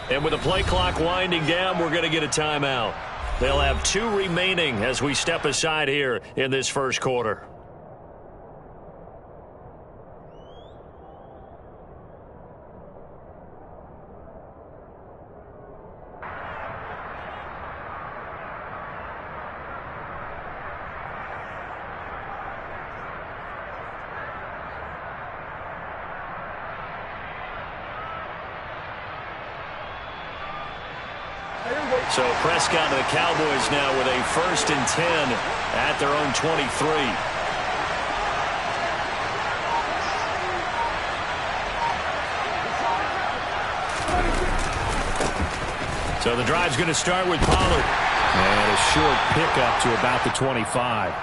And with the play clock winding down, we're going to get a timeout. They'll have 2 remaining as we step aside here in this first quarter. So Prescott and the Cowboys now with a 1st and 10 at their own 23. So the drive's going to start with Pollard. And a short pickup to about the 25.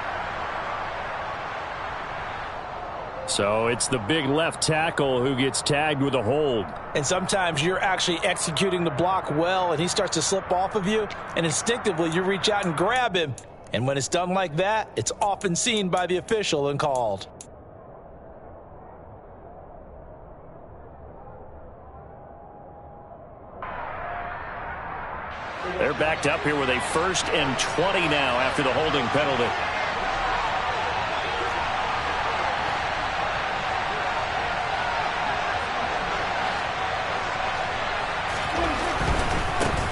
So it's the big left tackle who gets tagged with a hold. And sometimes you're actually executing the block well, and he starts to slip off of you, and instinctively you reach out and grab him. And when it's done like that, it's often seen by the official and called. They're backed up here with a 1st and 20 now after the holding penalty.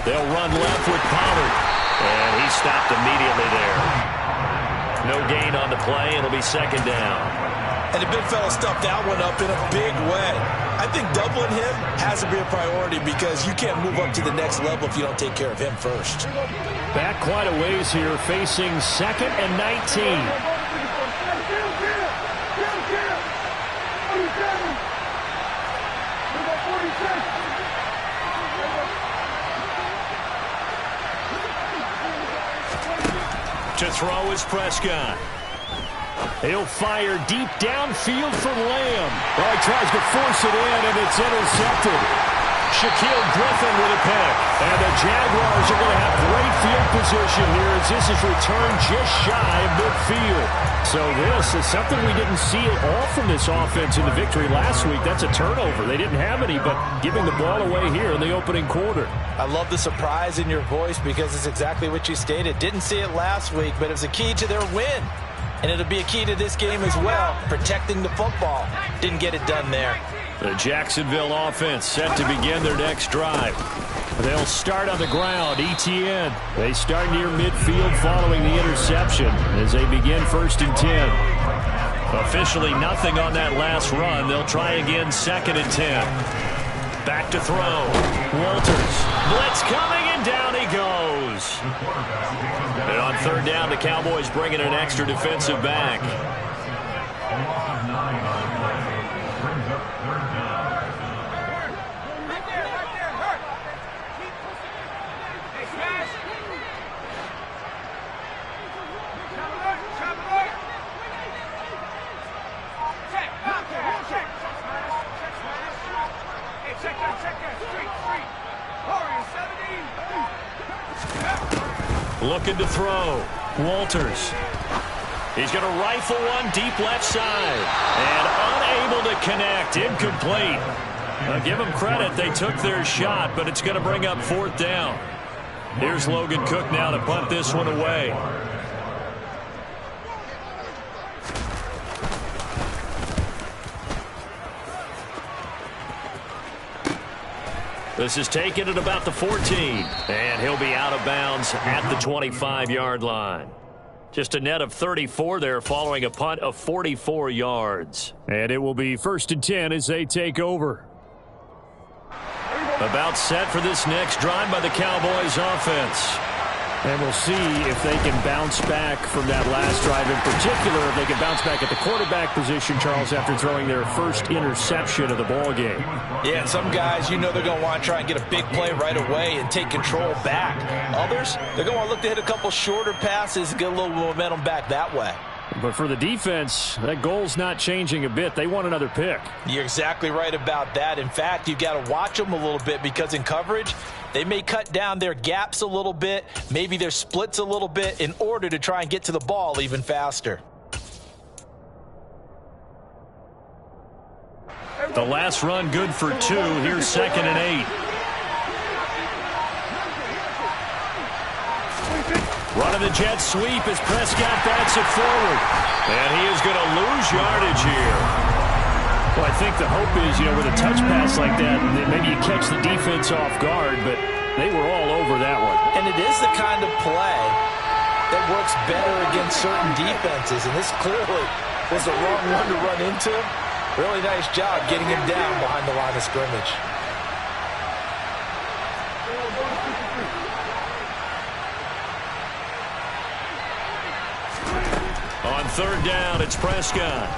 They'll run left with Pollard. And he stopped immediately there. No gain on the play. It'll be 2nd down. And the big fella stuffed that one up in a big way. I think doubling him has to be a priority because you can't move up to the next level if you don't take care of him first. Back quite a ways here, facing 2nd and 19. To throw is Prescott. He'll fire deep downfield for Lamb. Oh, he tries to force it in, and it's intercepted. Shaquille Griffin with a pick. And the Jaguars are going to have great field position here as this is returned just shy of midfield. So this is something we didn't see at all from this offense in the victory last week. That's a turnover. They didn't have any, but giving the ball away here in the opening quarter. I love the surprise in your voice because it's exactly what you stated. Didn't see it last week, but it was a key to their win. And it'll be a key to this game as well, protecting the football. Didn't get it done there. The Jacksonville offense set to begin their next drive. They'll start on the ground. ETN. They start near midfield following the interception as they begin 1st and 10. Officially nothing on that last run. They'll try again 2nd and 10. Back to throw. Walters. Blitz coming, and down he goes. And on 3rd down, the Cowboys bring in an extra defensive back. Looking to throw. Walters. He's going to rifle one deep left side. And unable to connect. Incomplete. Give them credit. They took their shot, but it's going to bring up 4th down. Here's Logan Cook now to punt this one away. This is taken at about the 14. And he'll be out of bounds at the 25-yard line. Just a net of 34 there following a punt of 44 yards. And it will be 1st and 10 as they take over. About set for this next drive by the Cowboys offense. And we'll see if they can bounce back from that last drive. In particular, if they can bounce back at the quarterback position, Charles, after throwing their first interception of the ball game. Yeah, and some guys, you know they're going to want to try and get a big play right away and take control back. Others, they're going to look to hit a couple shorter passes and get a little momentum back that way. But for the defense, that goal's not changing a bit. They want another pick. You're exactly right about that. In fact, you've got to watch them a little bit because in coverage, they may cut down their gaps a little bit, maybe their splits a little bit in order to try and get to the ball even faster. The last run good for 2. Here's 2nd and 8. Running the jet sweep as Prescott bats it forward. And he is going to lose yardage here. Well, I think the hope is, with a touch pass like that, maybe you catch the defense off guard, but they were all over that one. And it is the kind of play that works better against certain defenses, and this clearly was the wrong one to run into. Really nice job getting him down behind the line of scrimmage. On third down, it's Prescott.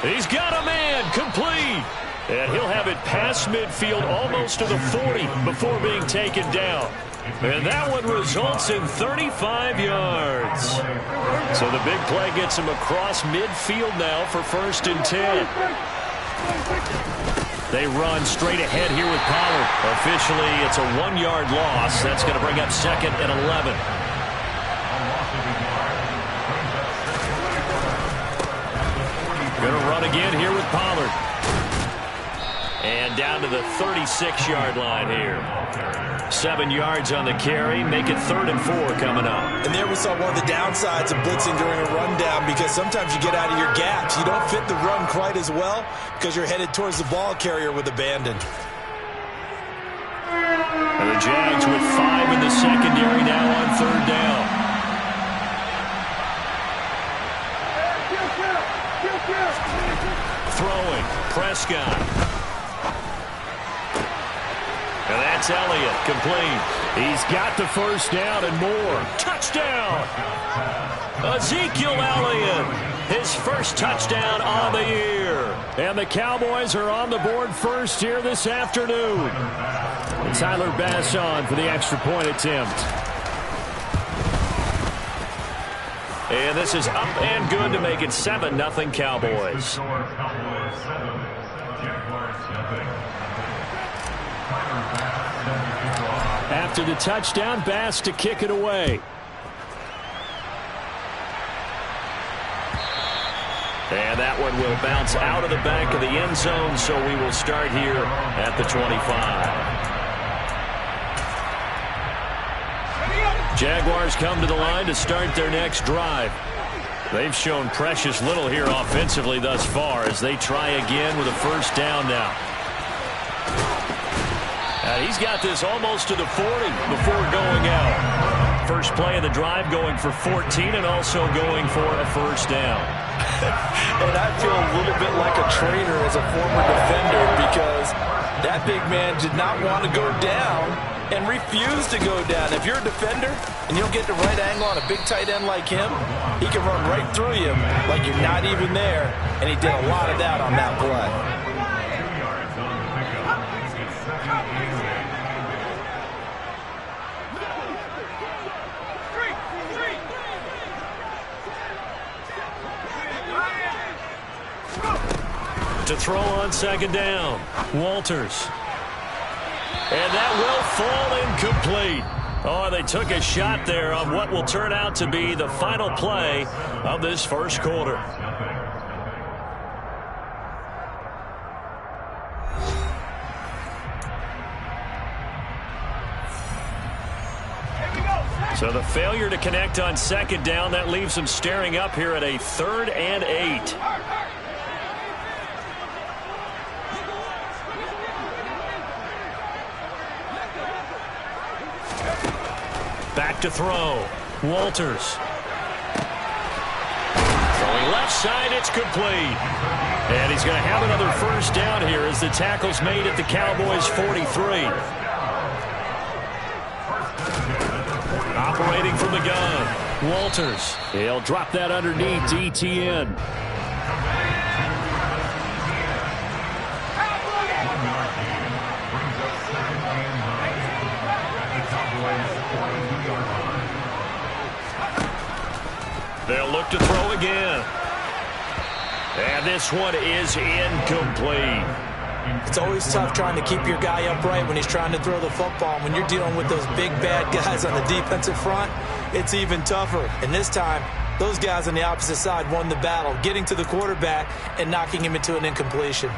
He's got a man, complete. And he'll have it past midfield almost to the 40 before being taken down. And that one results in 35 yards. So the big play gets him across midfield now for 1st and 10. They run straight ahead here with Pollard. Officially, it's a 1-yard loss. That's going to bring up 2nd and 11. Going to run again here with Pollard. And down to the 36-yard line here. 7 yards on the carry. Make it 3rd and 4 coming up. And there we saw one of the downsides of blitzing during a rundown, because sometimes you get out of your gaps. You don't fit the run quite as well because you're headed towards the ball carrier with abandon. And the Jags with 5 in the secondary now on 3rd down. Throwing, Prescott. And that's Elliott, complete. He's got the 1st down and more. Touchdown! Ezekiel Elliott, his 1st touchdown on the year. And the Cowboys are on the board first here this afternoon. And Tyler Bass on for the extra point attempt. And this is up and good to make it 7-0 Cowboys. After the touchdown, Bass to kick it away. And that one will bounce out of the back of the end zone, so we will start here at the 25. Jaguars come to the line to start their next drive. They've shown precious little here offensively thus far as they try again with a 1st down now. And he's got this almost to the 40 before going out. First play of the drive going for 14 and also going for a 1st down. And I feel a little bit like a traitor as a former defender, because that big man did not want to go down and refused to go down. If you're a defender and you don't get the right angle on a big tight end like him, he can run right through you like you're not even there, and he did a lot of that on that play. To throw on 2nd down, Walters. And that will fall incomplete. Oh, they took a shot there on what will turn out to be the final play of this 1st quarter. So the failure to connect on 2nd down, that leaves them staring up here at a 3rd and 8. Back to throw. Walters. Throwing left side, it's complete. And he's going to have another 1st down here as the tackle's made at the Cowboys' 43. Operating from the gun, Walters. He'll drop that underneath to ETN. They'll look to throw again. And this one is incomplete. It's always tough trying to keep your guy upright when he's trying to throw the football. When you're dealing with those big, bad guys on the defensive front, it's even tougher. And this time, those guys on the opposite side won the battle, getting to the quarterback and knocking him into an incompletion.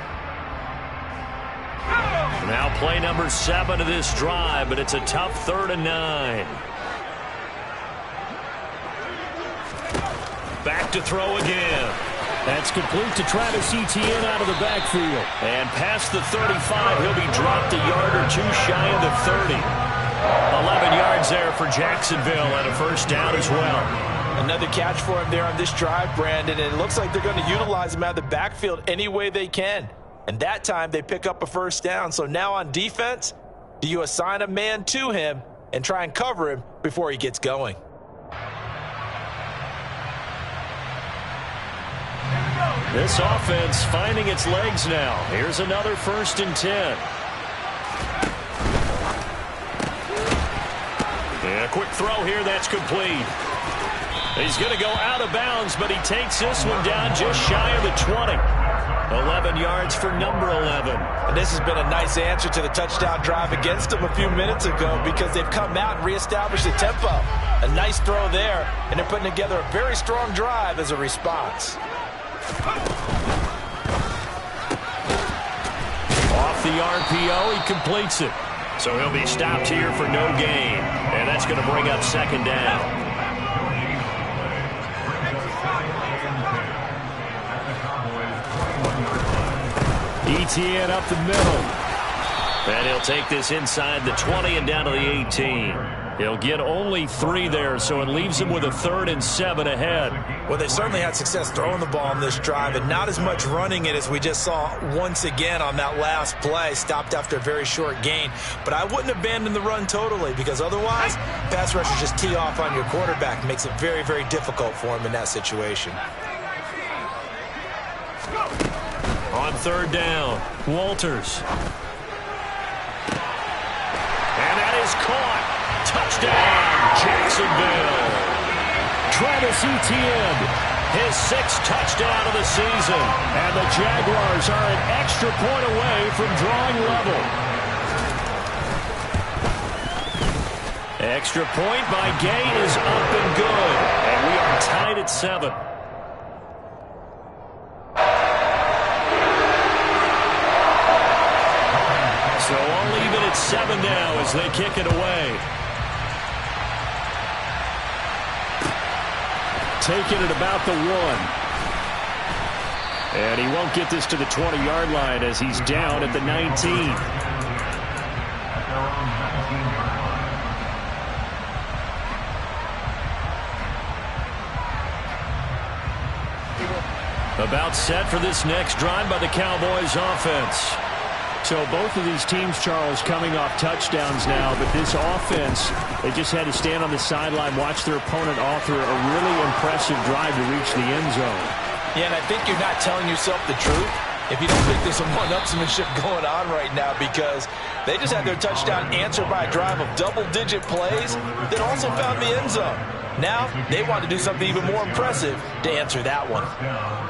Now play number 7 of this drive, but it's a tough 3rd and 9. Back to throw again. That's complete to Travis Etienne out of the backfield. And past the 35, he'll be dropped a yard or two shy of the 30. 11 yards there for Jacksonville and a first down as well. Another catch for him there on this drive, Brandon, and it looks like they're going to utilize him out of the backfield any way they can. And that time they pick up a first down. So now on defense, do you assign a man to him and try and cover him before he gets going? This offense finding its legs now. Here's another 1st and 10. Yeah, quick throw here. That's complete. He's going to go out of bounds, but he takes this one down just shy of the 20. 11 yards for number 11. And this has been a nice answer to the touchdown drive against them a few minutes ago because they've come out and reestablished the tempo. A nice throw there, and they're putting together a very strong drive as a response. Off the RPO, he completes it. So he'll be stopped here for no gain. And that's going to bring up 2nd down. Etienne up the middle. And he'll take this inside the 20 and down to the 18. He'll get only 3 there, so it leaves him with a 3rd and 7 ahead. Well, they certainly had success throwing the ball on this drive and not as much running it as we just saw once again on that last play. Stopped after a very short gain. But I wouldn't abandon the run totally because otherwise, pass rushers just tee off on your quarterback. Makes it very, very difficult for him in that situation. On 3rd down, Walters. And that is caught. Touchdown, Jacksonville. Travis Etienne, his 6th touchdown of the season. And the Jaguars are an extra point away from drawing level. Extra point by Gay is up and good. And we are tied at 7. So all even at 7 now as they kick it away. Taking it about the 1. And he won't get this to the 20-yard line as he's down at the 19. About set for this next drive by the Cowboys offense. So both of these teams, Charles, coming off touchdowns now, but this offense, they just had to stand on the sideline, watch their opponent author a really impressive drive to reach the end zone. Yeah, and I think you're not telling yourself the truth if you don't think there's some one-upsmanship going on right now because they just had their touchdown answered by a drive of double-digit plays that also found the end zone. Now, they want to do something even more impressive to answer that one.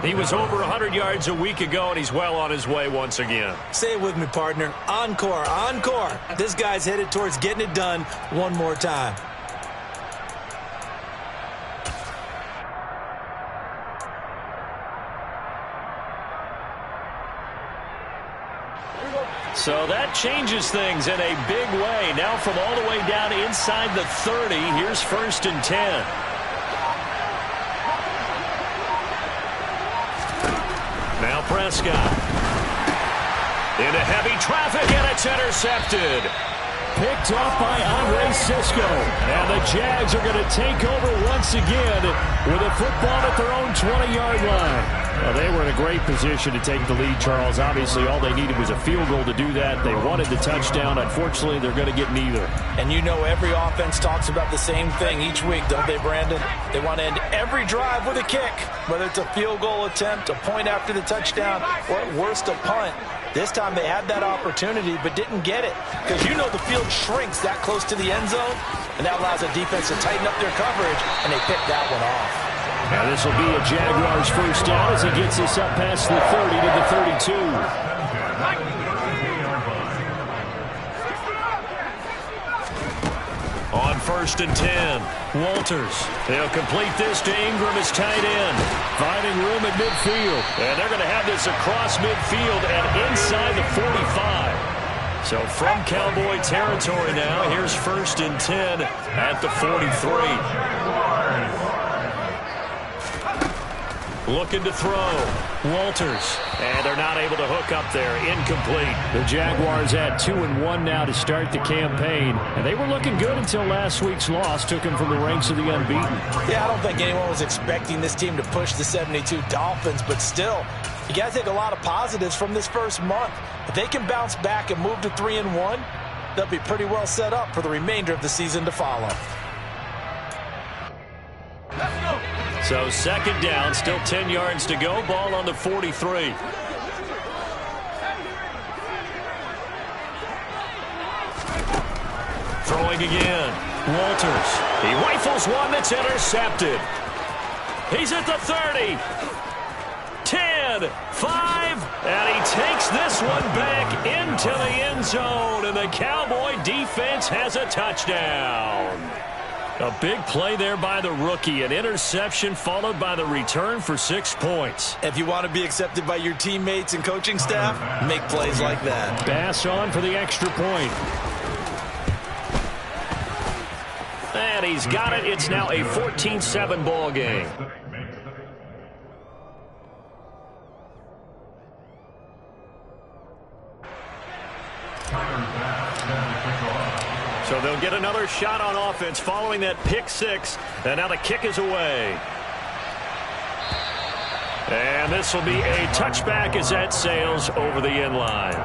He was over 100 yards a week ago, and he's well on his way once again. Say it with me, partner. Encore, encore. This guy's headed towards getting it done one more time. So that changes things in a big way. Now from all the way down inside the 30, here's 1st and 10. Now Prescott. Into heavy traffic, and it's intercepted. Picked off by Andre Cisco. And the Jags are going to take over once again with a football at their own 20-yard line. Well, they were in a great position to take the lead, Charles. Obviously, all they needed was a field goal to do that. They wanted the touchdown. Unfortunately, they're going to get neither. And you know every offense talks about the same thing each week, don't they, Brandon? They want to end every drive with a kick, whether it's a field goal attempt, a point after the touchdown, or at worst, a punt. This time they had that opportunity but didn't get it because you know the field shrinks that close to the end zone, and that allows the defense to tighten up their coverage, and they picked that one off. Now this will be a Jaguars first down as he gets this up past the 30 to the 32. On 1st and 10, Walters. They'll complete this to Ingram as tight end. Finding room at midfield. And they're going to have this across midfield and inside the 45. So from Cowboy territory now, here's 1st and 10 at the 43. Looking to throw. Walters. And they're not able to hook up there. Incomplete. The Jaguars at 2-1 now to start the campaign. And they were looking good until last week's loss took them from the ranks of the unbeaten. Yeah, I don't think anyone was expecting this team to push the 72 Dolphins, but still, you got to take a lot of positives from this first month. If they can bounce back and move to 3-1, they'll be pretty well set up for the remainder of the season to follow. So 2nd down, still 10 yards to go. Ball on the 43. Throwing again. Walters. He rifles one that's intercepted. He's at the 30. 10, 5, and he takes this one back into the end zone, and the Cowboy defense has a touchdown. A big play there by the rookie. An interception followed by the return for 6 points. If you want to be accepted by your teammates and coaching staff, make plays like that. Bass on for the extra point. And he's got it. It's now a 14-7 ball game. So they'll get another shot on offense following that pick 6. And now the kick is away. And this will be a touchback as that sails over the end line.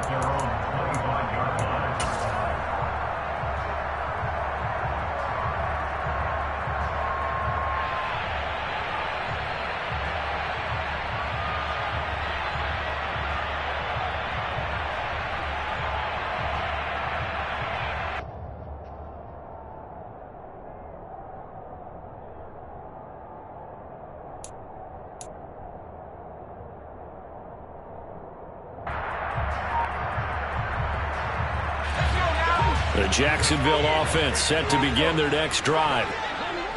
The Jacksonville offense set to begin their next drive.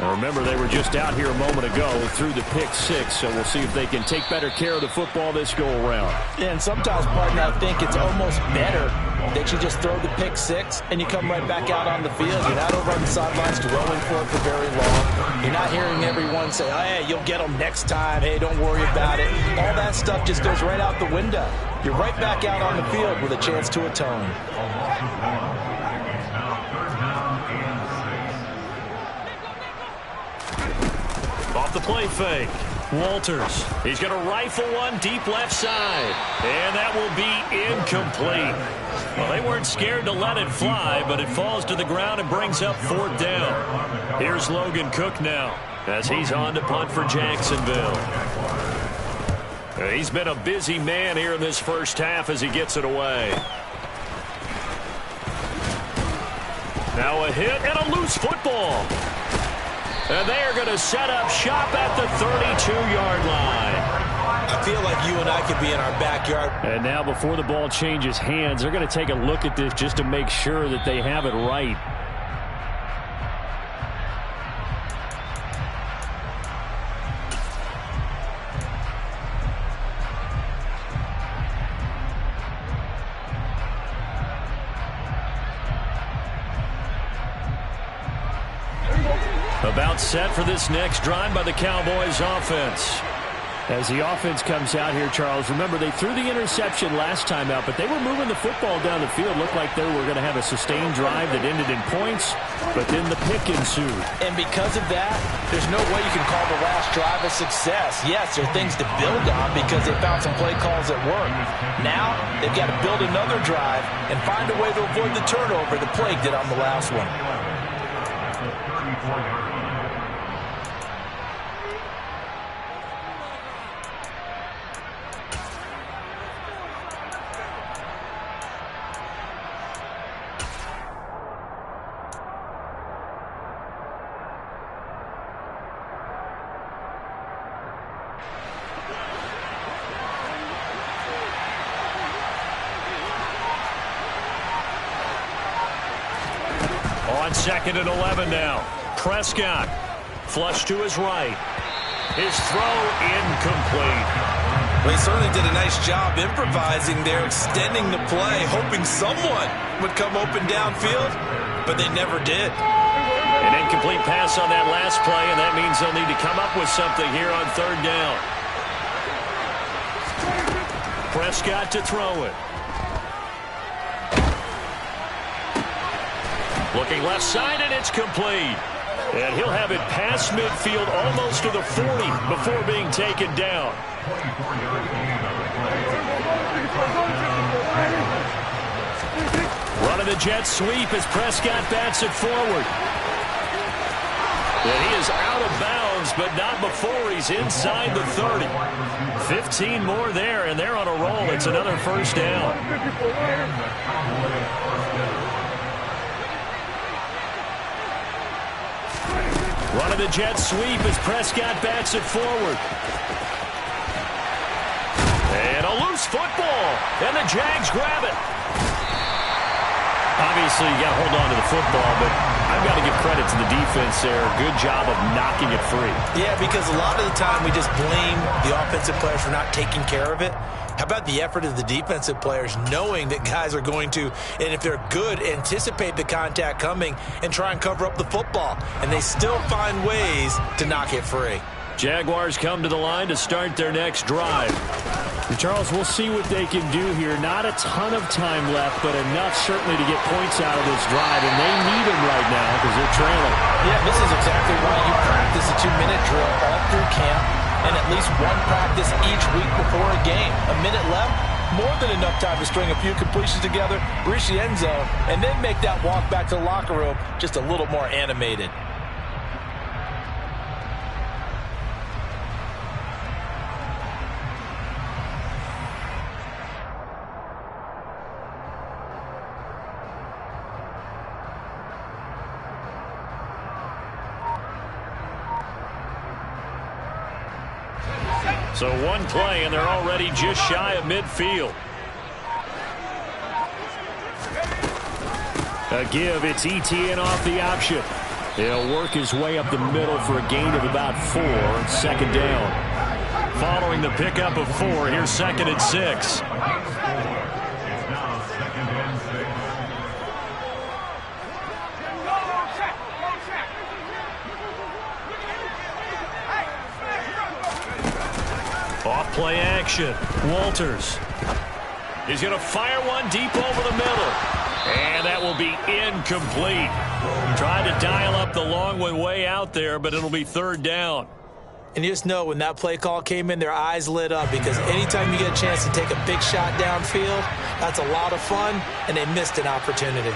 Now remember, they were just out here a moment ago through the pick 6, so we'll see if they can take better care of the football this go-around. Yeah, and sometimes, partner, I think it's almost better that you just throw the pick 6 and you come right back out on the field. You're not over on the sidelines dwelling for it for very long. You're not hearing everyone say, oh, hey, you'll get them next time. Hey, don't worry about it. All that stuff just goes right out the window. You're right back out on the field with a chance to atone. Off the play fake. Walters. He's going to rifle one deep left side. And that will be incomplete. Well, they weren't scared to let it fly, but it falls to the ground and brings up 4th down. Here's Logan Cook now as he's on to punt for Jacksonville. He's been a busy man here in this first half as he gets it away. Now a hit and a loose football. And they are going to set up shop at the 32-yard line. I feel like you and I could be in our backyard. And now before the ball changes hands, they're going to take a look at this just to make sure that they have it right. About set for this next drive by the Cowboys offense. As the offense comes out here, Charles, remember they threw the interception last time out, but they were moving the football down the field. Looked like they were going to have a sustained drive that ended in points, but then the pick ensued. And because of that, there's no way you can call the last drive a success. Yes, there are things to build on because they found some play calls that work. Now, they've got to build another drive and find a way to avoid the turnover that plagued it on the last one. On 2nd and 11 now. Prescott. Flush to his right. His throw incomplete. Well, he certainly did a nice job improvising there, extending the play, hoping someone would come open downfield, but they never did. An incomplete pass on that last play, and that means they'll need to come up with something here on third down. Prescott to throw it. Looking left side, and it's complete. And he'll have it past midfield almost to the 40 before being taken down. Running the jet sweep as Prescott bats it forward. And he is out of bounds, but not before he's inside the 30. 15 more there, and they're on a roll. It's another first down. Running the jet sweep as Prescott bats it forward. And a loose football. And the Jags grab it. Obviously, you got to hold on to the football, but I've got to give credit to the defense there. Good job of knocking it free. Yeah, because a lot of the time we just blame the offensive players for not taking care of it. How about the effort of the defensive players knowing that guys are going to, and if they're good, anticipate the contact coming and try and cover up the football. And they still find ways to knock it free. Jaguars come to the line to start their next drive. And Charles, we'll see what they can do here. Not a ton of time left, but enough certainly to get points out of this drive. And they need them right now because they're trailing. Yeah, this is exactly why you practice a 2-minute drill all through camp. And at least one practice each week before a game. A minute left, more than enough time to string a few completions together, reach the end zone, and then make that walk back to the locker room just a little more animated. So one play, and they're already just shy of midfield. A give, it's ETN off the option. He'll work his way up the middle for a gain of about 4, second down. Following the pickup of 4, here's second and 6. Off-play action. Walters. He's going to fire one deep over the middle. And that will be incomplete. Tried to dial up the long way out there, but it'll be third down. And you just know when that play call came in, their eyes lit up because anytime you get a chance to take a big shot downfield, that's a lot of fun, and they missed an opportunity.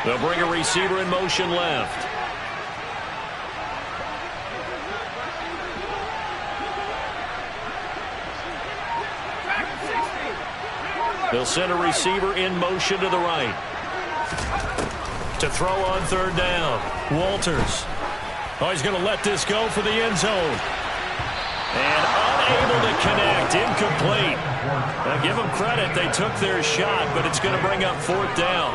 They'll bring a receiver in motion left. They'll send a receiver in motion to the right. To throw on third down. Walters. Oh, he's going to let this go for the end zone. And unable to connect. Incomplete. Now give them credit. They took their shot, but it's going to bring up fourth down.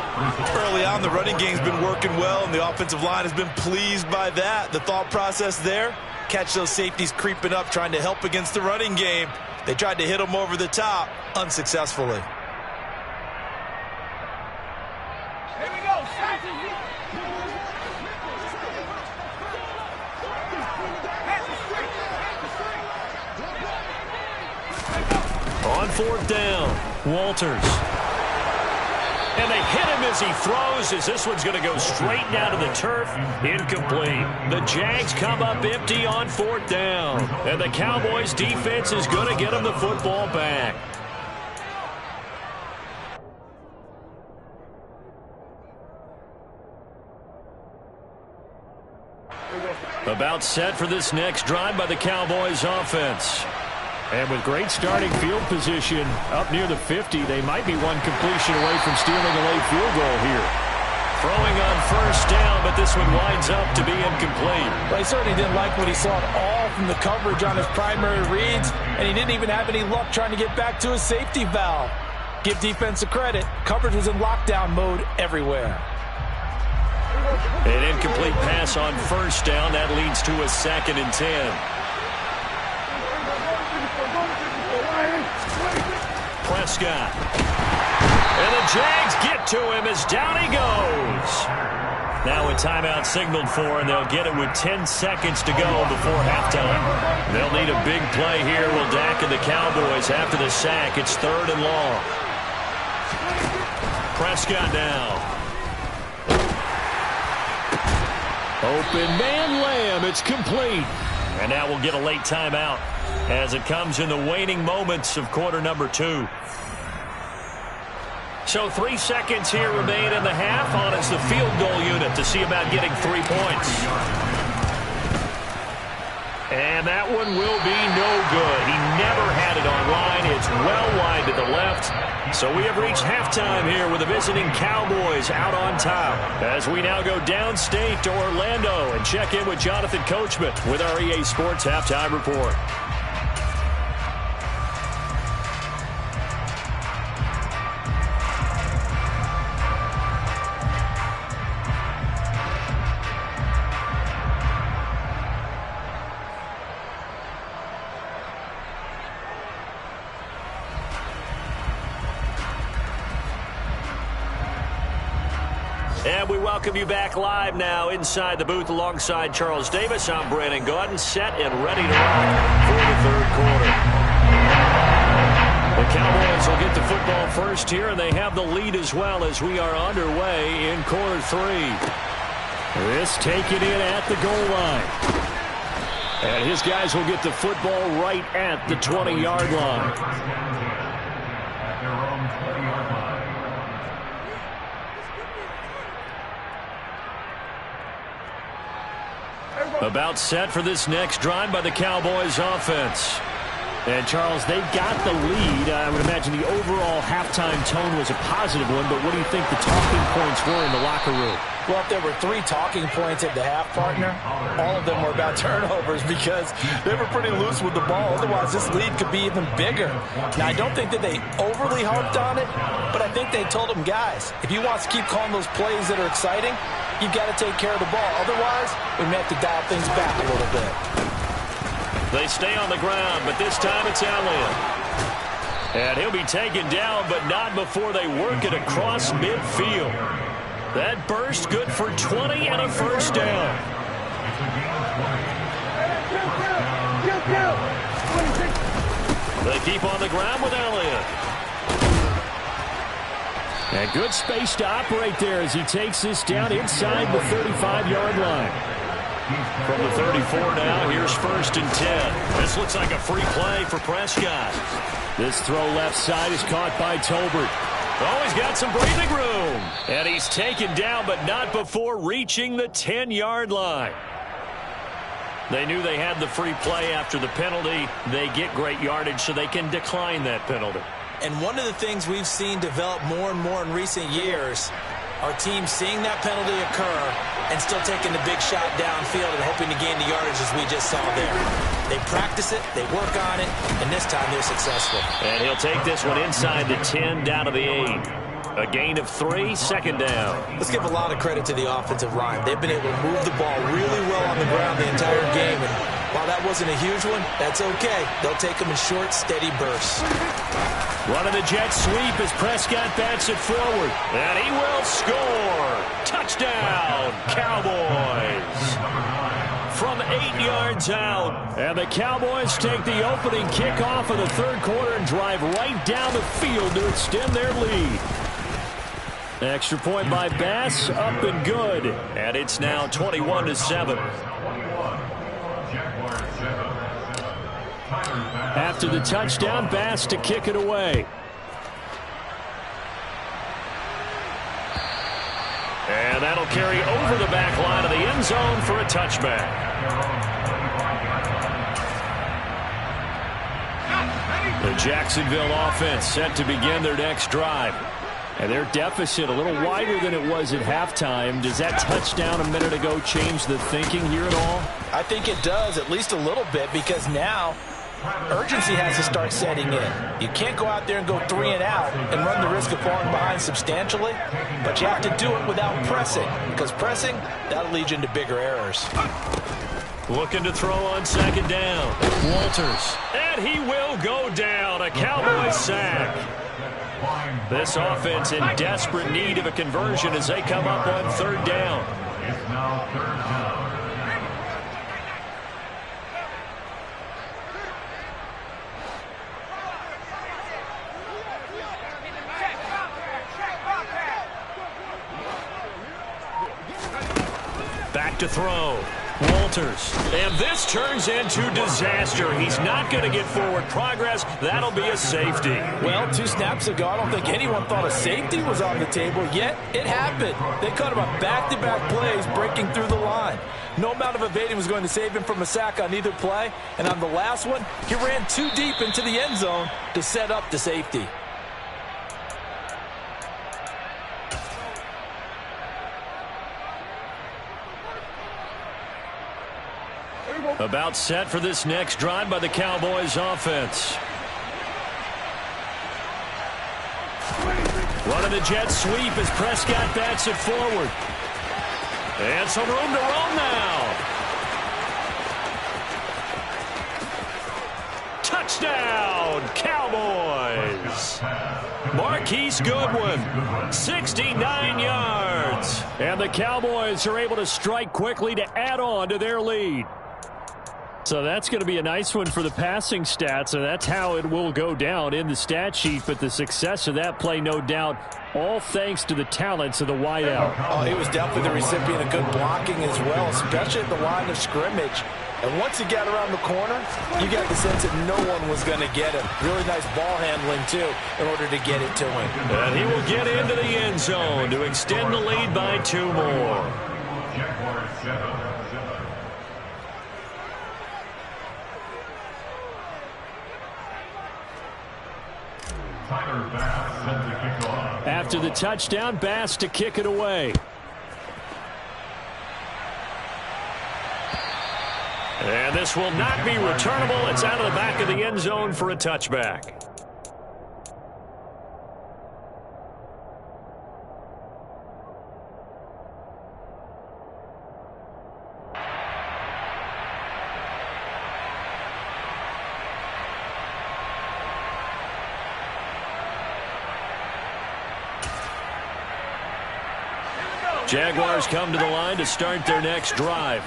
Early on, the running game's been working well, and the offensive line has been pleased by that. The thought process there, catch those safeties creeping up, trying to help against the running game. They tried to hit them over the top, unsuccessfully. Here we go. On fourth down, Walters. And they hit him as he throws, as this one's going to go straight down to the turf. Incomplete. The Jags come up empty on fourth down. And the Cowboys defense is going to get them the football back. About set for this next drive by the Cowboys offense. And with great starting field position up near the 50, they might be one completion away from stealing a late field goal here. Throwing on first down, but this one winds up to be incomplete. Well, he certainly didn't like what he saw at all from the coverage on his primary reads, and he didn't even have any luck trying to get back to his safety valve. Give defense a credit. Coverage was in lockdown mode everywhere. An incomplete pass on first down. That leads to a 2nd and 10. Prescott. And the Jags get to him as down he goes. Now a timeout signaled for, and they'll get it with 10 seconds to go before halftime. They'll need a big play here. Will Dak and the Cowboys after the sack. It's 3rd and long. Prescott now. Open man Lamb. It's complete. And now we'll get a late timeout as it comes in the waning moments of quarter number 2. So 3 seconds here remain in the half. On is the field goal unit to see about getting 3 points. And that one will be no good. He never had it on line. It's well wide to the left. So we have reached halftime here with the visiting Cowboys out on top. As we now go downstate to Orlando and check in with Jonathan Coachman with our EA Sports Halftime Report. And we welcome you back live now inside the booth alongside Charles Davis. I'm Brandon Gaudin, set and ready to rock for the 3rd quarter. The Cowboys will get the football first here, and they have the lead as well as we are underway in quarter 3. This taken in at the goal line. And his guys will get the football right at the 20-yard line. About set for this next drive by the Cowboys offense. And, Charles, they've got the lead. I would imagine the overall halftime tone was a positive one, but what do you think the talking points were in the locker room? Well, if there were 3 talking points at the half, partner, all of them were about turnovers because they were pretty loose with the ball. Otherwise, this lead could be even bigger. Now, I don't think that they overly harped on it, but I think they told them, guys, if you want to keep calling those plays that are exciting, you've got to take care of the ball. Otherwise, we may have to dial things back a little bit. They stay on the ground, but this time it's Elliott. And he'll be taken down, but not before they work it across midfield. That burst good for 20 and a first down. They keep on the ground with Elliott. And good space to operate there as he takes this down inside the 35-yard line. From the 34 now, here's 1st and 10. This looks like a free play for Prescott. This throw left side is caught by Tolbert. Oh, he's got some breathing room. And he's taken down, but not before reaching the 10-yard line. They knew they had the free play after the penalty. They get great yardage, so they can decline that penalty. And one of the things we've seen develop more and more in recent years are teams seeing that penalty occur and still taking the big shot downfield and hoping to gain the yardage as we just saw there. They practice it, they work on it, and this time they're successful. And he'll take this one inside the 10 down to the 8. A gain of 3, 2nd down. Let's give a lot of credit to the offensive line. They've been able to move the ball really well on the ground the entire game. And while that wasn't a huge one, that's okay. They'll take them in short, steady bursts. Running the jet sweep as Prescott bats it forward. And he will score. Touchdown, Cowboys. From 8 yards out. And the Cowboys take the opening kickoff of the 3rd quarter and drive right down the field to extend their lead. Extra point by Bass, up and good. And it's now 21-7. After the touchdown, Bass to kick it away. And that'll carry over the back line of the end zone for a touchback. The Jacksonville offense set to begin their next drive. And their deficit a little wider than it was at halftime. Does that touchdown a minute ago change the thinking here at all? I think it does, at least a little bit, because now urgency has to start setting in. You can't go out there and go 3 and out and run the risk of falling behind substantially, but you have to do it without pressing, because pressing, that'll lead you into bigger errors. Looking to throw on second down. Walters. And he will go down. A Cowboys sack. This offense in desperate need of a conversion as they come up on third down. It's now third down. Back to throw. Walters. And this turns into disaster. He's not going to get forward progress. That'll be a safety. Well, 2 snaps ago, I don't think anyone thought a safety was on the table, yet it happened. They cut him on back-to-back plays, breaking through the line. No amount of evading was going to save him from a sack on either play, and on the last one, he ran too deep into the end zone to set up the safety. About set for this next drive by the Cowboys offense. Running the jet sweep as Prescott bats it forward. And some room to roam now. Touchdown, Cowboys. Marquise Goodwin, 69 yards. And the Cowboys are able to strike quickly to add on to their lead. So that's going to be a nice one for the passing stats, and that's how it will go down in the stat sheet. But the success of that play, no doubt, all thanks to the talents of the wideout. Oh, he was definitely the recipient of good blocking as well, especially at the line of scrimmage. And once he got around the corner, you got the sense that no one was going to get him. Really nice ball handling, too, in order to get it to him. And he will get into the end zone to extend the lead by 2 more. After the touchdown, Bass to kick it away. And this will not be returnable. It's out of the back of the end zone for a touchback. Jaguars come to the line to start their next drive.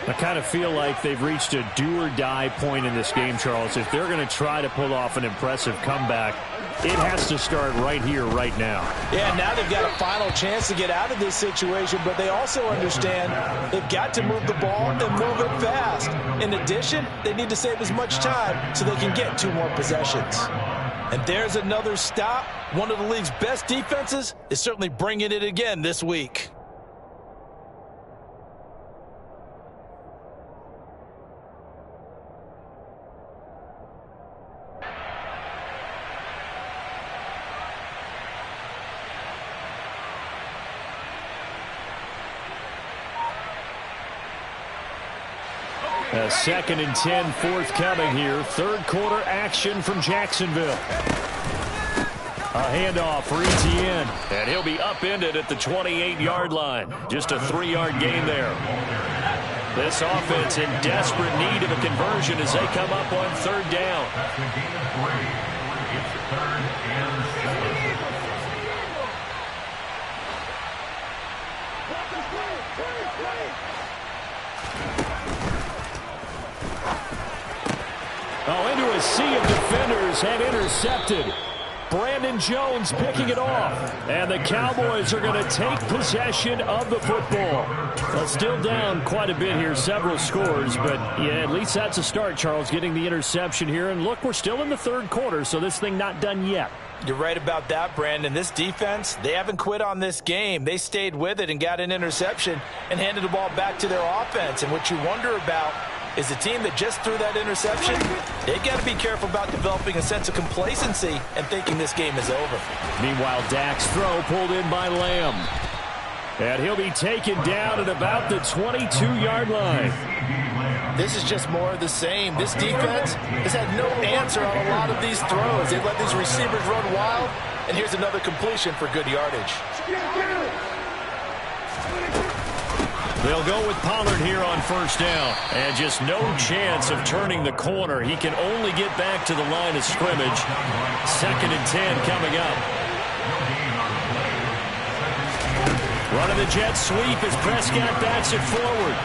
I kind of feel like they've reached a do-or-die point in this game, Charles. If they're going to try to pull off an impressive comeback, it has to start right here, right now. Yeah, now they've got a final chance to get out of this situation, but they also understand they've got to move the ball and move it fast. In addition, they need to save as much time so they can get 2 more possessions. And there's another stop. One of the league's best defenses is certainly bringing it again this week. A 2nd and 10 forthcoming here. Third quarter action from Jacksonville. A handoff for Etienne. And he'll be upended at the 28-yard line. Just a 3-yard gain there. This offense in desperate need of a conversion as they come up on third down. Oh, into a sea of defenders and intercepted. Brandon Jones picking it off. And the Cowboys are going to take possession of the football. Well, still down quite a bit here, several scores. But, yeah, at least that's a start, Charles, getting the interception here. And, look, we're still in the third quarter, so this thing not done yet. You're right about that, Brandon. This defense, they haven't quit on this game. They stayed with it and got an interception and handed the ball back to their offense. And what you wonder about is the team that just threw that interception, they got to be careful about developing a sense of complacency and thinking this game is over. Meanwhile, Dak's throw pulled in by Lamb. And he'll be taken down at about the 22-yard line. this is just more of the same. This defense has had no answer on a lot of these throws. They've let these receivers run wild, and here's another completion for good yardage. They'll go with Pollard here on first down. And just no chance of turning the corner. He can only get back to the line of scrimmage. 2nd and 10 coming up. Running the jet sweep as Prescott bats it forward.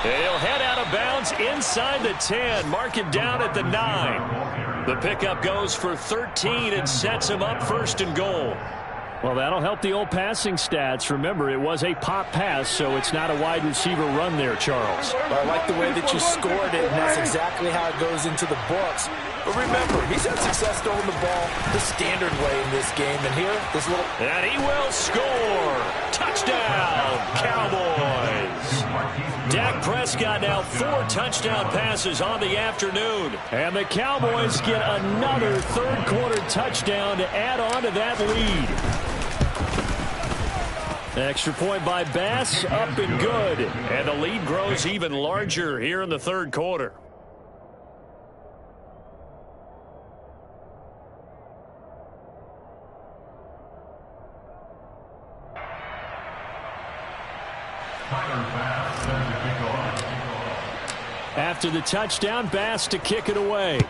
He'll head out of bounds inside the 10. Mark it down at the 9. The pickup goes for 13 and sets him up 1st and goal. Well, that'll help the old passing stats. Remember, it was a pop pass, so it's not a wide receiver run there, Charles. Well, I like the way that you scored it, and that's exactly how it goes into the books. But remember, he's had success throwing the ball the standard way in this game. And here, this little... And he will score! Touchdown, Cowboys! Dak Prescott now 4 touchdown passes on the afternoon. And the Cowboys get another 3rd quarter touchdown to add on to that lead. Extra point by Bass, up and good. And the lead grows even larger here in the 3rd quarter. After the touchdown, Bass to kick it away.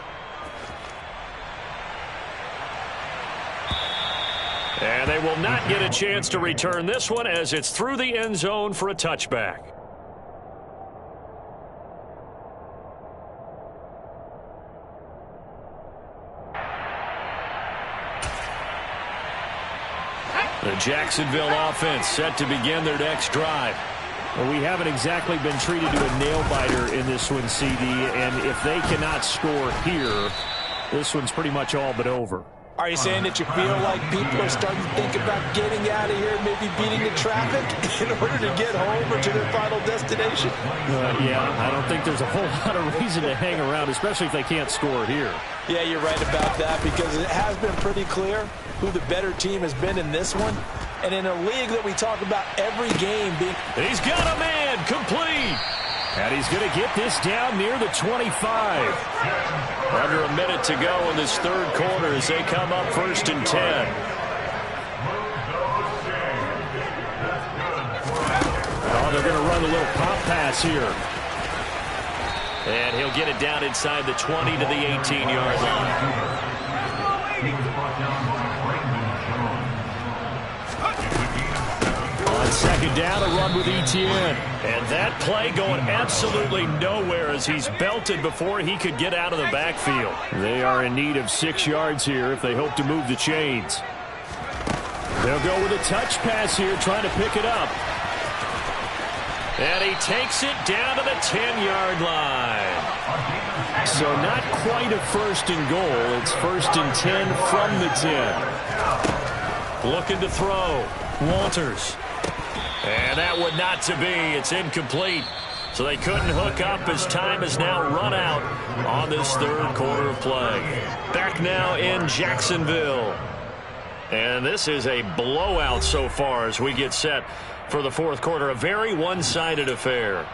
And they will not get a chance to return this one as it's through the end zone for a touchback. The Jacksonville offense set to begin their next drive. Well, we haven't exactly been treated to a nail-biter in this one, CD, and if they cannot score here, this one's pretty much all but over. Are you saying that you feel like people are starting to think about getting out of here, maybe beating the traffic in order to get home or to their final destination? Yeah, I don't think there's a whole lot of reason to hang around, especially if they can't score here. Yeah, you're right about that because it has been pretty clear who the better team has been in this one. And in a league that we talk about every game being... He's got a man complete. And he's going to get this down near the 25. Under a minute to go in this 3rd quarter as they come up 1st and 10. Oh, they're going to run a little pop pass here. And he'll get it down inside the 20 to the 18-yard line. On 2nd down, a run with Etienne. And that play going absolutely nowhere as he's belted before he could get out of the backfield. They are in need of 6 yards here if they hope to move the chains. They'll go with a touch pass here, trying to pick it up. And he takes it down to the 10-yard line. So not quite a 1st and goal. It's 1st and 10 from the 10. Looking to throw. Walters. And that would not to be. It's incomplete. So they couldn't hook up as time has now run out on this 3rd quarter of play. Back now in Jacksonville. And this is a blowout so far as we get set for the 4th quarter. A very one-sided affair.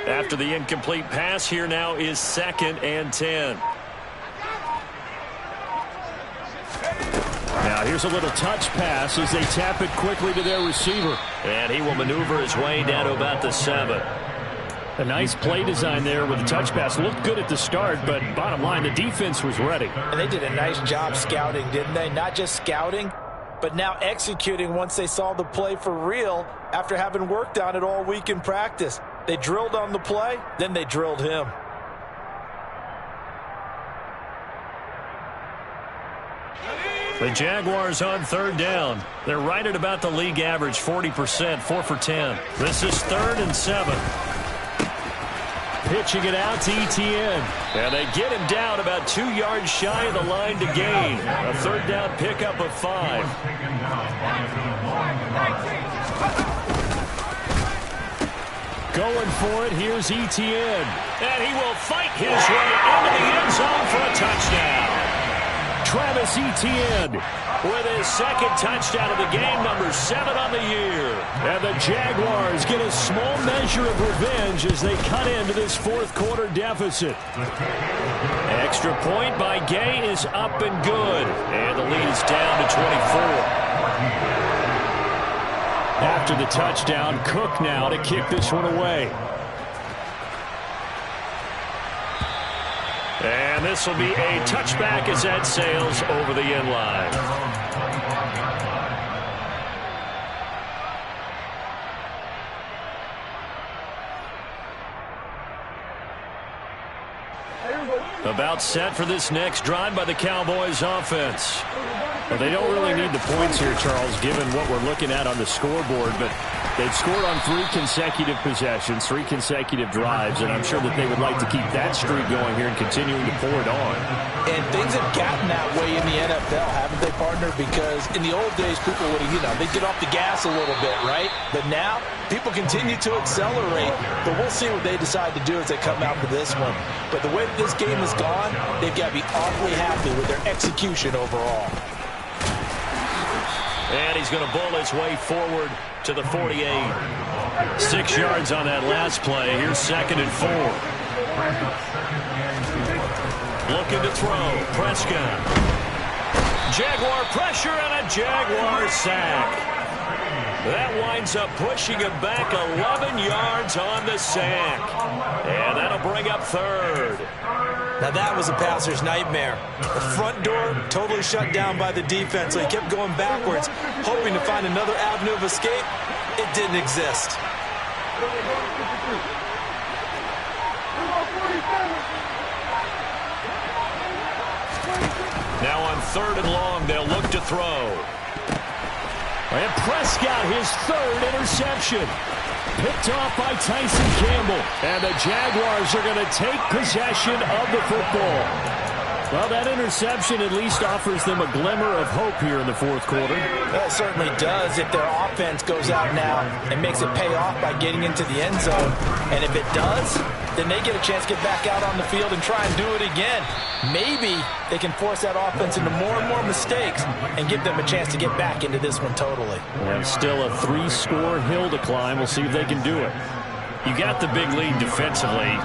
After the incomplete pass, here now is 2nd and 10. Now here's a little touch pass as they tap it quickly to their receiver. And he will maneuver his way down to about the 7. A nice play design there with the touch pass. Looked good at the start, but bottom line, the defense was ready. And they did a nice job scouting, didn't they? Not just scouting, but now executing once they saw the play for real after having worked on it all week in practice. They drilled on the play, then they drilled him. The Jaguars on 3rd down. They're right at about the league average, 40%, 4 for 10. This is 3rd and 7. pitching it out to Etienne. And they get him down about 2 yards shy of the line to gain. A third down pickup of 5. Going for it, here's Etienne. And he will fight his way into the end zone for a touchdown. Travis Etienne with his second touchdown of the game, number 7 on the year. And the Jaguars get a small measure of revenge as they cut into this fourth quarter deficit. Extra point by Gay is up and good. And the lead is down to 24. After the touchdown, Cook now to kick this one away. And this will be a touchback as that sails over the end line. About set for this next drive by the Cowboys offense. Well, they don't really need the points here, Charles, given what we're looking at on the scoreboard, but they've scored on 3 consecutive possessions, 3 consecutive drives, and I'm sure that they would like to keep that streak going here and continuing to pull it on. And things have gotten that way in the NFL, haven't they, partner? Because in the old days, people would, they'd get off the gas a little bit, right? But now, people continue to accelerate, but we'll see what they decide to do as they come out for this one. But the way that this game has gone, they've got to be awfully happy with their execution overall. And he's going to bull his way forward to the 48. 6 yards on that last play. Here's 2nd and 4. Looking to throw. Prescott. Jaguar pressure and a Jaguar sack. That winds up pushing him back 11 yards on the sack. And that'll bring up 3rd. Now that was a passer's nightmare. The front door totally shut down by the defense, so he kept going backwards, hoping to find another avenue of escape. It didn't exist. Now on 3rd and long, they'll look to throw. And Prescott, his 3rd interception. Picked off by Tyson Campbell. And the Jaguars are going to take possession of the football. Well, that interception at least offers them a glimmer of hope here in the fourth quarter. Well, it certainly does if their offense goes out now and makes it pay off by getting into the end zone. And if it does, then they get a chance to get back out on the field and try and do it again. Maybe they can force that offense into more and more mistakes and give them a chance to get back into this one totally. And still a 3-score hill to climb. We'll see if they can do it. You got the big lead defensively.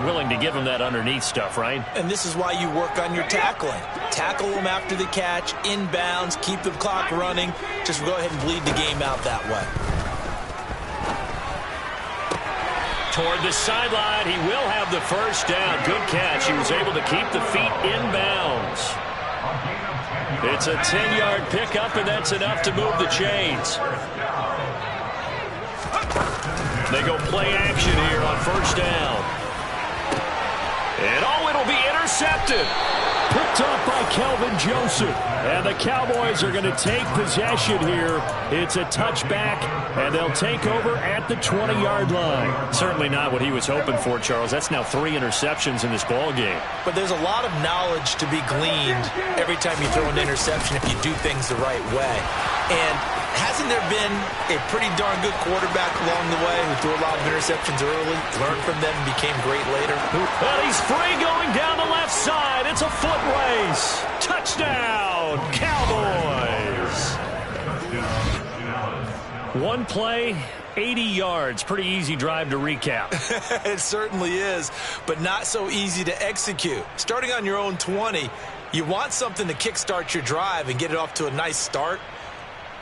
Willing to give them that underneath stuff, right? And this is why you work on your tackling. Tackle them after the catch, inbounds, keep the clock running. Just go ahead and bleed the game out that way. Toward the sideline, he will have the first down. Good catch. He was able to keep the feet inbounds. It's a 10-yard pickup, and that's enough to move the chains. They go play action here on 1st down. And it'll be intercepted. Picked up by Kelvin Joseph. And the Cowboys are going to take possession here. It's a touchback, and they'll take over at the 20-yard line. Certainly not what he was hoping for, Charles. That's now 3 interceptions in this ball game. But there's a lot of knowledge to be gleaned every time you throw an interception if you do things the right way. And hasn't there been a pretty darn good quarterback along the way who threw a lot of interceptions early, learned from them, and became great later? And he's free going down the left side. It's a foot race. Touchdown, Cowboys. 1 play, 80 yards. Pretty easy drive to recap. It certainly is, but not so easy to execute. Starting on your own 20, you want something to kickstart your drive and get it off to a nice start.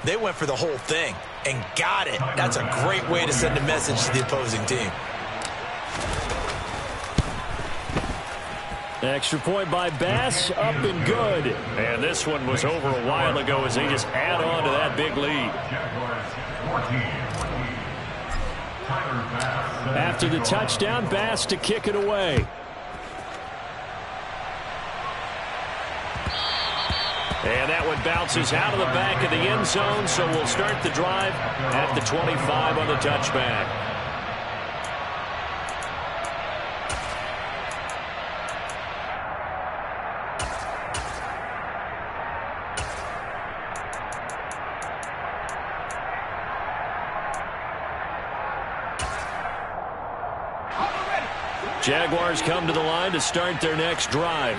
They went for the whole thing and got it. That's a great way to send a message to the opposing team. Extra point by Bass, up and good. And this one was over a while ago as they just add on to that big lead. After the touchdown, Bass to kick it away. And that one bounces out of the back of the end zone, so we'll start the drive at the 25 on the touchback. Jaguars come to the line to start their next drive.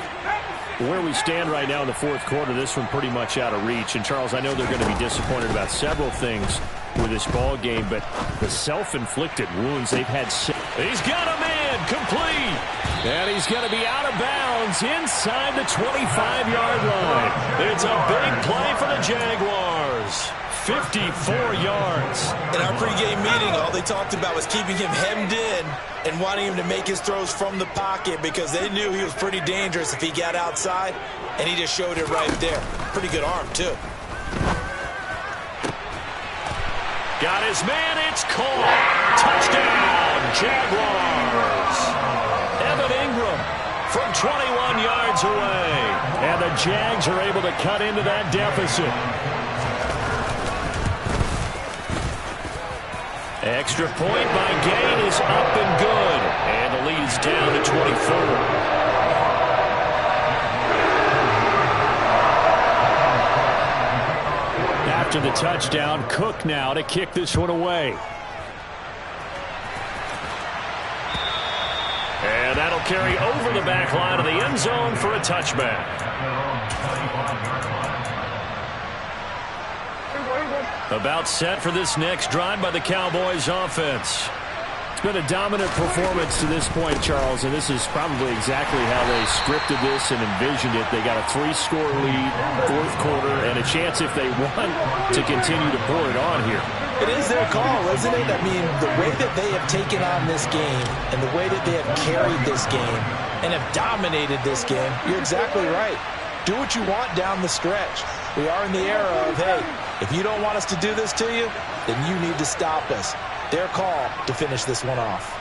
Where we stand right now in the fourth quarter, this one pretty much out of reach. And, Charles, I know they're going to be disappointed about several things with this ball game, but the self-inflicted wounds they've had. He's got a man complete. And he's going to be out of bounds inside the 25-yard line. It's a big play for the Jaguars. 54 yards. In our pregame meeting, all they talked about was keeping him hemmed in and wanting him to make his throws from the pocket because they knew he was pretty dangerous if he got outside, and he just showed it right there. Pretty good arm, too. Got his man. It's caught. Touchdown, Jaguars. Evan Ingram from 21 yards away. And the Jags are able to cut into that deficit. Extra point by Gain is up and good. And the lead is down to 24. After the touchdown, Cook now to kick this one away. And that'll carry over the back line of the end zone for a touchback. About set for this next drive by the Cowboys offense. It's been a dominant performance to this point, Charles, and this is probably exactly how they scripted this and envisioned it. They got a 3-score lead, fourth quarter, and a chance if they want to continue to pour it on here. It is their call, isn't it? I mean, the way that they have taken on this game and the way that they have carried this game and have dominated this game, you're exactly right. Do what you want down the stretch. We are in the era of, hey, if you don't want us to do this to you, then you need to stop us. Their call to finish this one off.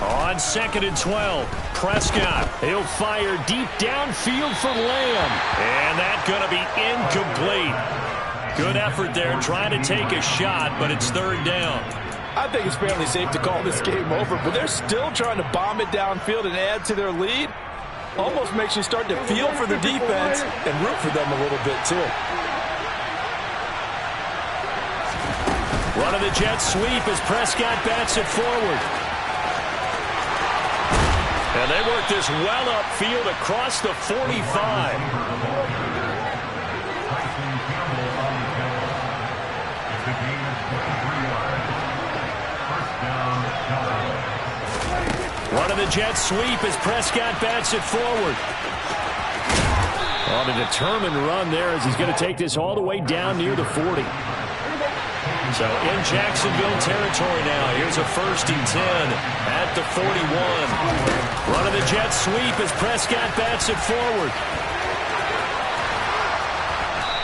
On 2nd and 12, Prescott. He'll fire deep downfield for Lamb. And that's going to be incomplete. Good effort there trying to take a shot, but it's third down. I think it's fairly safe to call this game over, but they're still trying to bomb it downfield and add to their lead. Almost makes you start to feel for the defense and root for them a little bit, too. Run of the jet sweep as Prescott bats it forward. And they work this well upfield across the 45. Run of the jet sweep as Prescott bats it forward. On a determined run there as he's going to take this all the way down near the 40. So in Jacksonville territory now. Here's a 1st and 10 at the 41. Run of the jet sweep as Prescott bats it forward.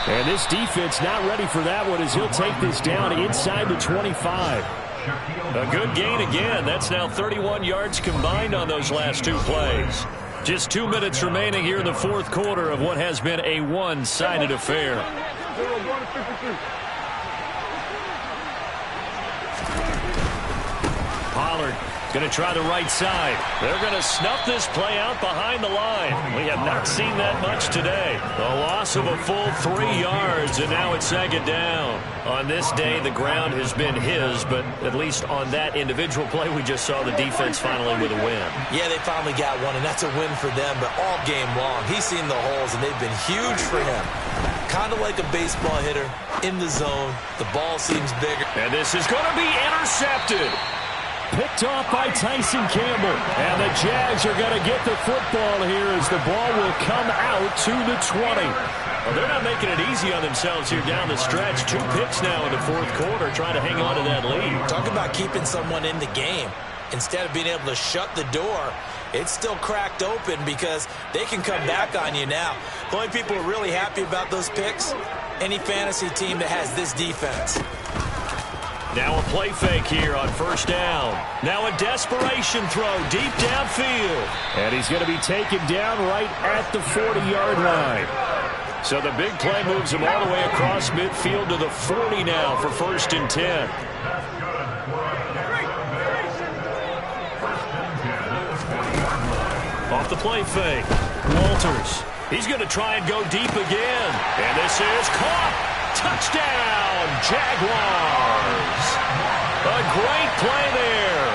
And this defense not ready for that one as he'll take this down inside the 25. A good gain again. That's now 31 yards combined on those last two plays. Just 2 minutes remaining here in the fourth quarter of what has been a one-sided affair. Pollard going to try the right side. They're going to snuff this play out behind the line. We have not seen that much today. The loss of a full 3 yards, and now it's 2nd down. On this day, the ground has been his, but at least on that individual play, we just saw the defense finally with a win. Yeah, they finally got one, and that's a win for them, but all game long, he's seen the holes, and they've been huge for him. Kind of like a baseball hitter in the zone. The ball seems bigger. And this is going to be intercepted. Picked off by Tyson Campbell. And the Jags are going to get the football here as the ball will come out to the 20. Well, they're not making it easy on themselves here down the stretch. 2 picks now in the fourth quarter trying to hang on to that lead. Talk about keeping someone in the game. Instead of being able to shut the door, it's still cracked open because they can come back on you now. The only people who are really happy about those picks, any fantasy team that has this defense. Now a play fake here on 1st down. Now a desperation throw deep downfield. And he's going to be taken down right at the 40-yard line. So the big play moves him all the way across midfield to the 40 now for 1st and 10. Off the play fake. Walters He's going to try and go deep again. And this is caught. Touchdown, Jaguars. A great play there.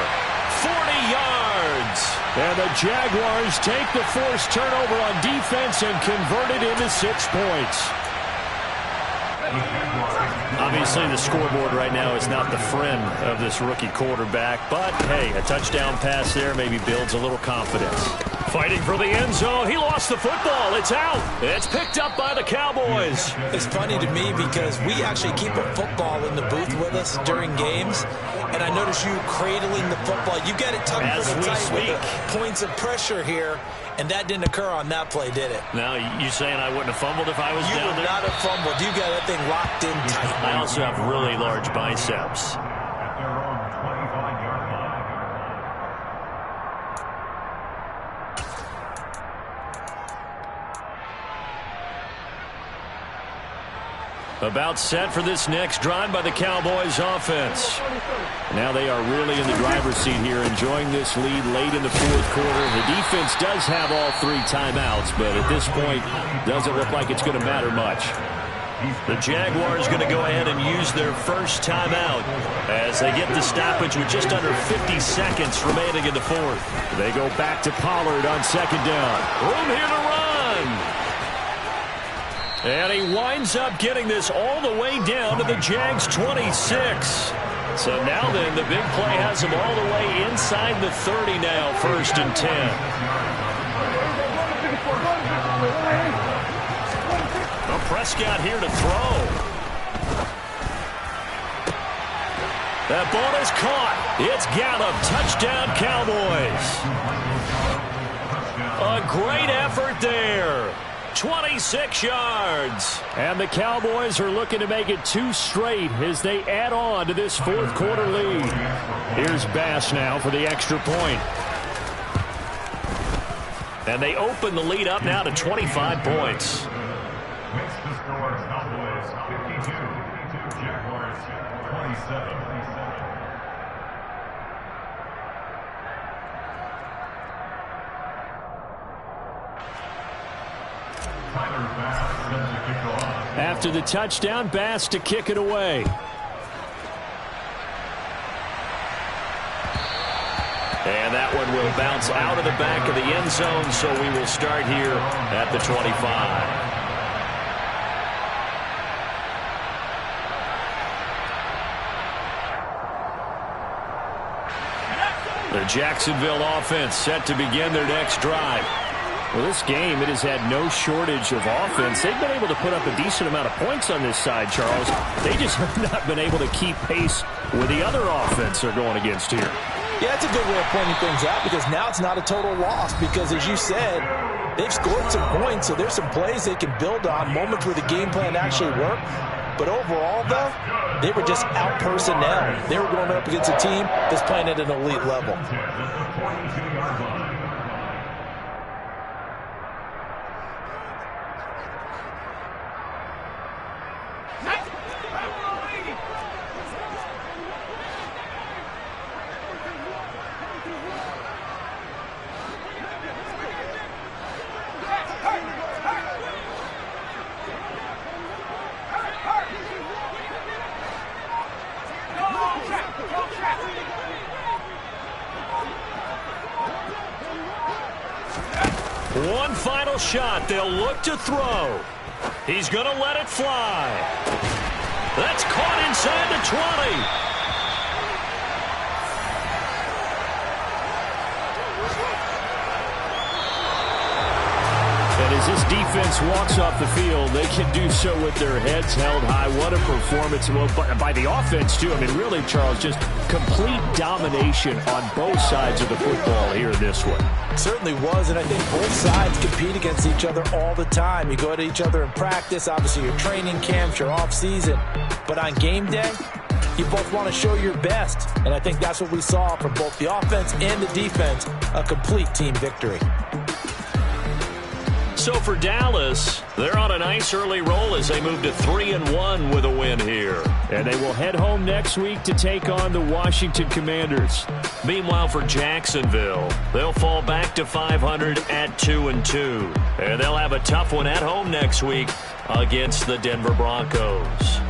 40 yards. And the Jaguars take the forced turnover on defense and convert it into 6 points. Obviously, the scoreboard right now is not the friend of this rookie quarterback. But, hey, a touchdown pass there maybe builds a little confidence. Fighting for the end zone. He lost the football. It's out. It's picked up by the Cowboys. It's funny to me because we actually keep a football in the booth with us during games. And I notice you cradling the football. You got it tucked pretty tight with the points of pressure here. And that didn't occur on that play, did it? Now, you saying I wouldn't have fumbled if I was down there? You would not have fumbled. You got that thing locked in tight. I also have really large biceps. At their own 25-yard line. About set for this next drive by the Cowboys offense. Now they are really in the driver's seat here, enjoying this lead late in the fourth quarter. The defense does have all 3 timeouts, but at this point, doesn't look like it's going to matter much. The Jaguars going to go ahead and use their first timeout as they get the stoppage with just under 50 seconds remaining in the fourth. They go back to Pollard on second down. Room here to run. And he winds up getting this all the way down to the Jags 26. So now then, the big play has him all the way inside the 30 now, 1st and 10. Well, Prescott here to throw. That ball is caught. It's Gallup. Touchdown, Cowboys. A great effort there. 26 yards. And the Cowboys are looking to make it 2 straight as they add on to this fourth quarter lead. Here's Bass now for the extra point. And they open the lead up now to 25 points. Makes the score Cowboys 52, Jaguars 27. After the touchdown, Bass to kick it away. And that one will bounce out of the back of the end zone, so we will start here at the 25. The Jacksonville offense set to begin their next drive. Well, this game, it has had no shortage of offense. They've been able to put up a decent amount of points on this side, Charles. They just have not been able to keep pace with the other offense they're going against here. Yeah, that's a good way of pointing things out because now it's not a total loss because, as you said, they've scored some points, so there's some plays they can build on, moments where the game plan actually worked. But overall, though, they were just out-personnel. They were going up against a team that's playing at an elite level. One final shot. They'll look to throw. He's going to let it fly. That's caught inside the 20. And as this defense walks off the field, they can do so with their heads held high. What a performance by the offense, too. I mean, really, Charles, just complete domination on both sides of the football here in this one. Certainly was, and I think both sides compete against each other all the time. You go to each other in practice, obviously your training camps, your off-season. But on game day, you both want to show your best. And I think that's what we saw from both the offense and the defense, a complete team victory. So for Dallas, they're on a nice early roll as they move to 3-1 with a win here. And they will head home next week to take on the Washington Commanders. Meanwhile, for Jacksonville, they'll fall back to 500 at 2-2. And they'll have a tough one at home next week against the Denver Broncos.